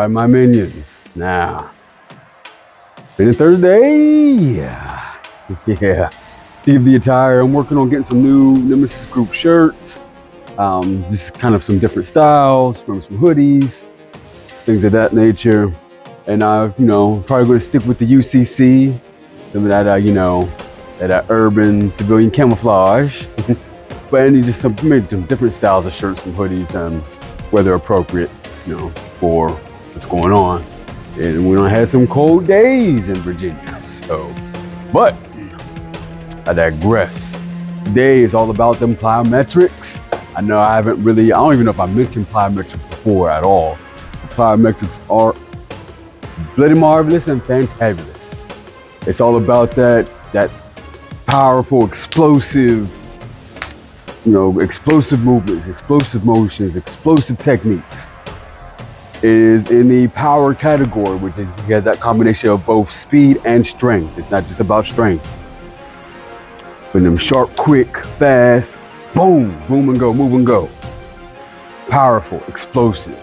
right, my minions. Now, been a Thursday. Yeah. Give the attire. I'm working on getting some new Nemesis Group shirts. Just kind of some different styles, from some hoodies, things of that nature. And probably going to stick with the UCC, some of that, that urban civilian camouflage. But I need just maybe some different styles of shirts and hoodies, weather appropriate, for what's going on. And we don't have some cold days in Virginia. So, but I digress. Today is all about them plyometrics. I know I don't even know if I mentioned plyometrics before at all. The plyometrics are bloody marvelous and fantabulous. It's all about that powerful, explosive, explosive movements, explosive motions, explosive techniques. It is in the power category, which is you have that combination of both speed and strength. It's not just about strength. But them sharp, quick, fast, boom, boom and go, move and go. Powerful, explosive.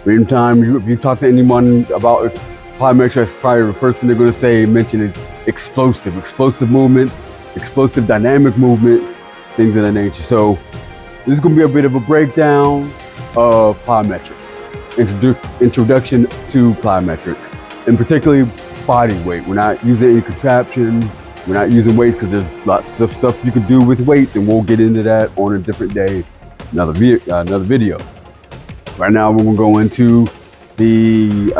Anytime if you talk to anyone about plyometrics, that's probably the first thing they're going to mention is explosive movements, explosive dynamic movements, things of that nature. So this is going to be a bit of a breakdown of plyometrics, introduction to plyometrics, and particularly body weight. We're not using any contraptions. We're not using weights because there's lots of stuff you can do with weights, and we'll get into that on a different day, another video. Right now, we're gonna go into the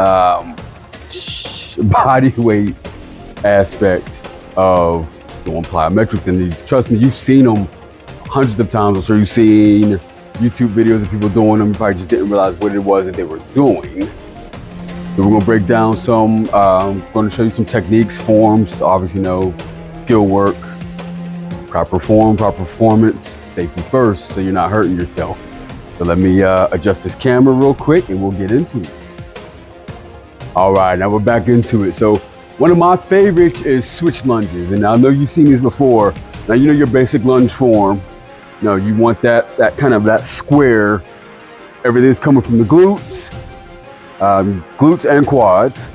body weight aspect of doing plyometrics. And trust me, you've seen them hundreds of times. I'm sure you've seen YouTube videos of people doing them. You probably just didn't realize what it was that they were doing. So we're gonna break down some, going to show you some techniques, forms, obviously skill work, proper form, proper performance, safety first, so you're not hurting yourself. So let me adjust this camera real quick and we'll get into it. All right, now we're back into it. So one of my favorites is switch lunges. And I know you've seen these before. Now you know your basic lunge form. You want that kind of that square. Everything's coming from the glutes. Glutes and quads.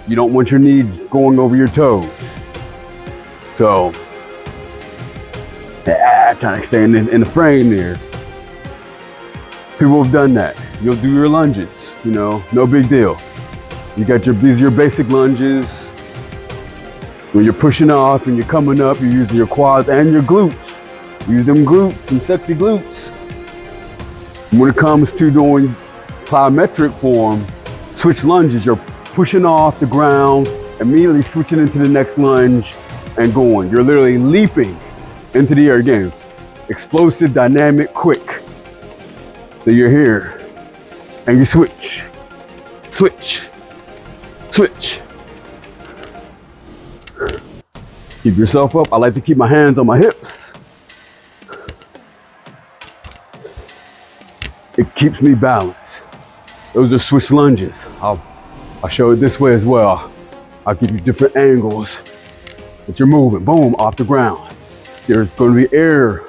You don't want your knee going over your toes. So, trying to stay in the frame there. People have done that. You'll do your lunges, no big deal. You got your basic lunges. When you're pushing off and you're coming up, you're using your quads and your glutes. Use them glutes, some sexy glutes. When it comes to doing plyometric form, switch lunges, you're pushing off the ground, immediately switching into the next lunge and going. You're literally leaping into the air again. Explosive, dynamic, quick. So you're here and you switch, switch, switch. Keep yourself up. I like to keep my hands on my hips. It keeps me balanced. Those are switch lunges. I'll show it this way as well. I'll give you different angles that you're moving. Boom, off the ground. There's going to be air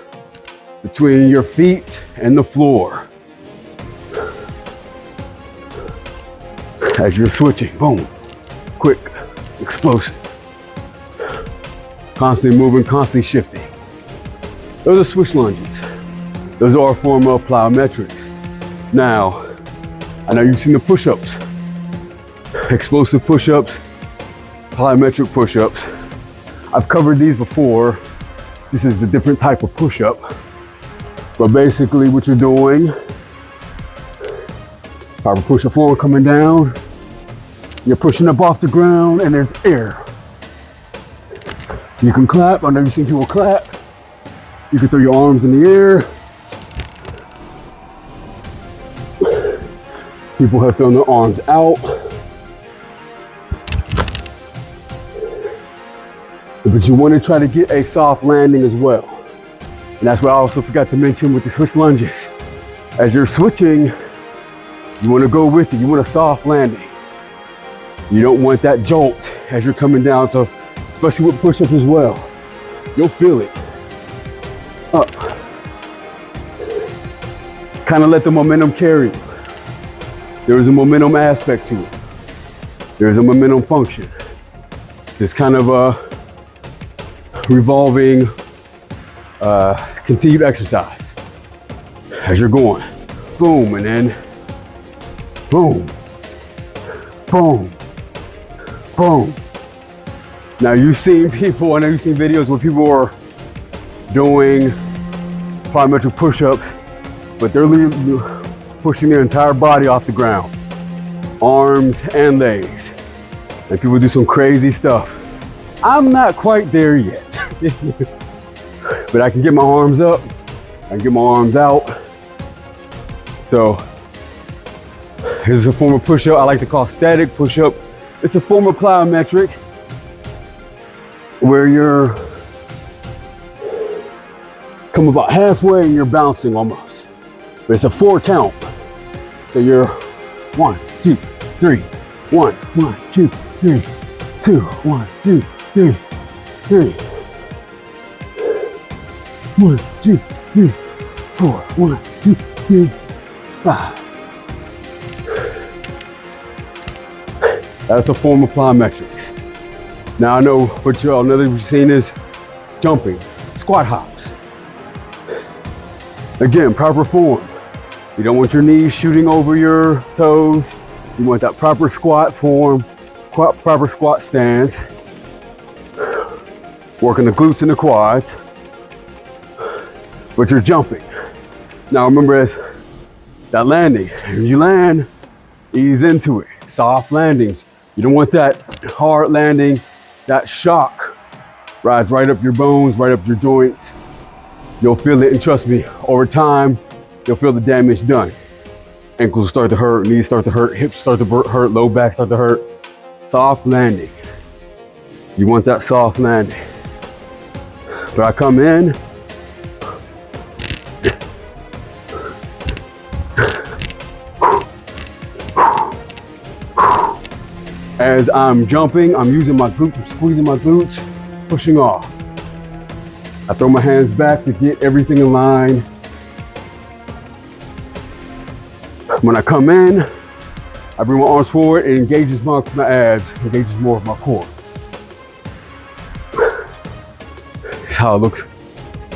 between your feet and the floor. As you're switching, boom, quick, explosive. Constantly moving, constantly shifting. Those are switch lunges. Those are a form of plyometrics. Now, I know you've seen the push-ups, explosive push-ups, plyometric push-ups. I've covered these before. This is the different type of push-up. But basically what you're doing, proper push-up forward coming down, you're pushing up off the ground and there's air. You can clap, I know you've seen people clap. You can throw your arms in the air. People have thrown their arms out. But you want to try to get a soft landing as well. And that's what I also forgot to mention with the switch lunges. As you're switching, you want to go with it. You want a soft landing. You don't want that jolt as you're coming down. So, especially with push-ups as well, you'll feel it. Up. Kind of let the momentum carry you. There's a momentum aspect to it. There's a momentum function. It's kind of a revolving, continued exercise as you're going. Boom, and then boom, boom, boom. Now you've seen people, I know you've seen videos where people are doing plyometric push-ups, but they're pushing their entire body off the ground, arms and legs, and people do some crazy stuff. I'm not quite there yet, but I can get my arms up, I can get my arms out. So here's a form of push-up I like to call static push-up. It's a form of plyometric where you're come about halfway and you're bouncing almost. But it's a 4 count. So you're 1, 2, 3, 1, 2, 3, 2, 1, 2, 3, 3. 1, 2, 3, 4, 1, 2, 3, 5. That's a form of plyometrics. Now I know what y'all know that we've seen is jumping, squat hops. Again, proper form. You don't want your knees shooting over your toes. You want that proper squat form, proper squat stance. Working the glutes and the quads. But you're jumping. Now remember, as that landing, as you land, ease into it. Soft landings. You don't want that hard landing. That shock rides right up your bones, right up your joints. You'll feel it, and trust me, over time, you'll feel the damage done. Ankles start to hurt, knees start to hurt, hips start to hurt, low back start to hurt. Soft landing. You want that soft landing. But I come in, as I'm jumping, I'm using my glutes, I'm squeezing my glutes, pushing off. I throw my hands back to get everything in line. When I come in, I bring my arms forward, it engages my abs, engages more of my core. That's how it looks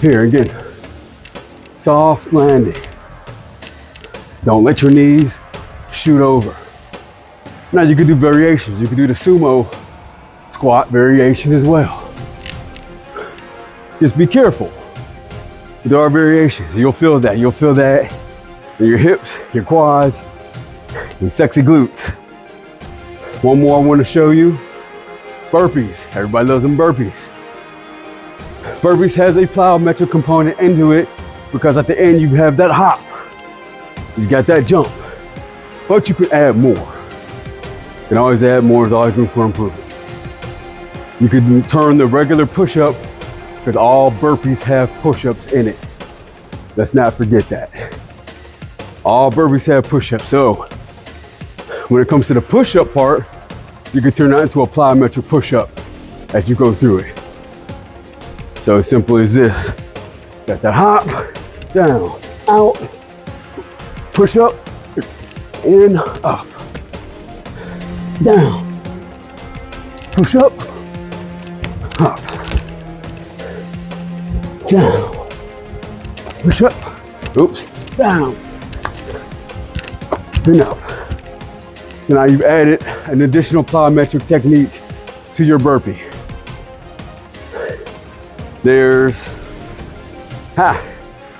here. Again, soft landing. Don't let your knees shoot over. Now you can do variations. You can do the sumo squat variation as well. Just be careful. There are variations. You'll feel that. You'll feel that in your hips, your quads, and sexy glutes. One more I want to show you. Burpees. Everybody loves them burpees. Burpees has a plyometric component into it because at the end you have that hop. You got that jump. But you can add more. You can always add more. There's always room for improvement. You can turn the regular push-up, because all burpees have push-ups in it. Let's not forget that. All burpees have push-ups. So when it comes to the push-up part, you can turn that into a plyometric push-up as you go through it. So as simple as this. Got that hop, down, out, push up, in, up, down, push up, up, down, push up, oops, down, and up. So now you've added an additional plyometric technique to your burpee. There's,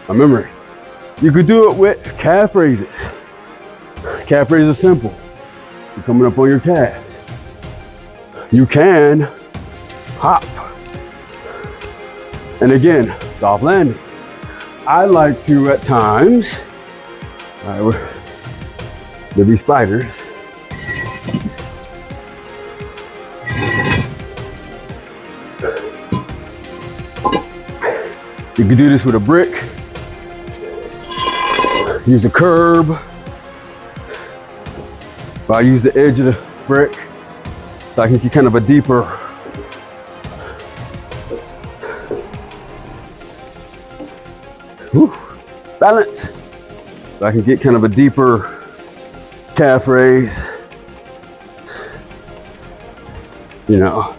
remember, you could do it with calf raises. Calf raises are simple. You're coming up on your calves. You can hop. And again, soft landing. I like to, at times, there be spiders. You can do this with a brick. Use a curb. But I use the edge of the brick so I can get kind of a deeper balance. So I can get kind of a deeper calf raise. You know,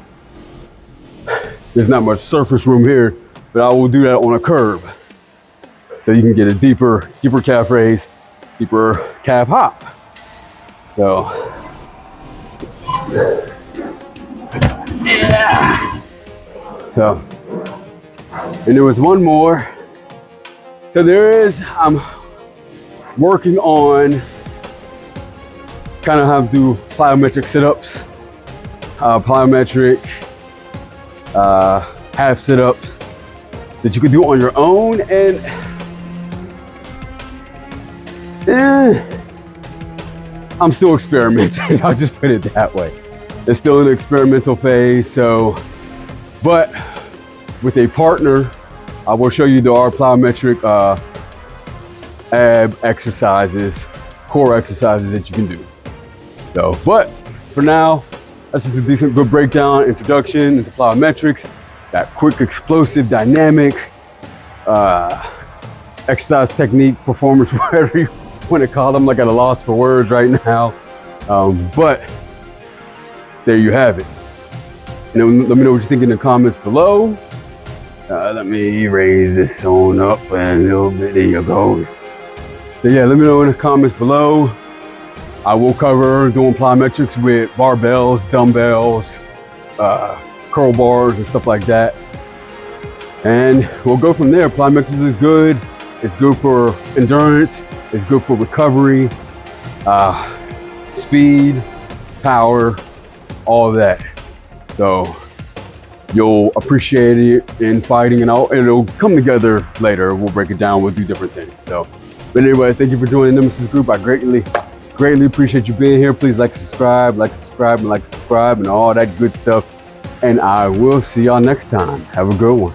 there's not much surface room here, but I will do that on a curb. So you can get a deeper calf raise, deeper calf hop. So, yeah. So, and there was one more. So I'm working on kind of how to do plyometric sit-ups, plyometric half sit-ups that you can do on your own, and I'm still experimenting. I'll just put it that way. It's still in the experimental phase. So, but with a partner, I will show you our plyometric ab exercises, core exercises that you can do. So, but for now, that's just a good breakdown, introduction into plyometrics, that quick, explosive, dynamic exercise technique, performance, whatever you want to call them. I'm like at a loss for words right now. But there you have it. And let me know what you think in the comments below. Let me raise this on up a little bit. There you go. So yeah, let me know in the comments below. I will cover doing plyometrics with barbells, dumbbells, curl bars and stuff like that. And we'll go from there. Plyometrics is good. It's good for endurance. It's good for recovery, speed, power, all of that. So you'll appreciate it in fighting, and it'll come together later. We'll break it down. We'll do different things. So, but anyway, thank you for joining the Nemesis group. I greatly appreciate you being here. Please like, subscribe, and all that good stuff. And I will see y'all next time. Have a good one.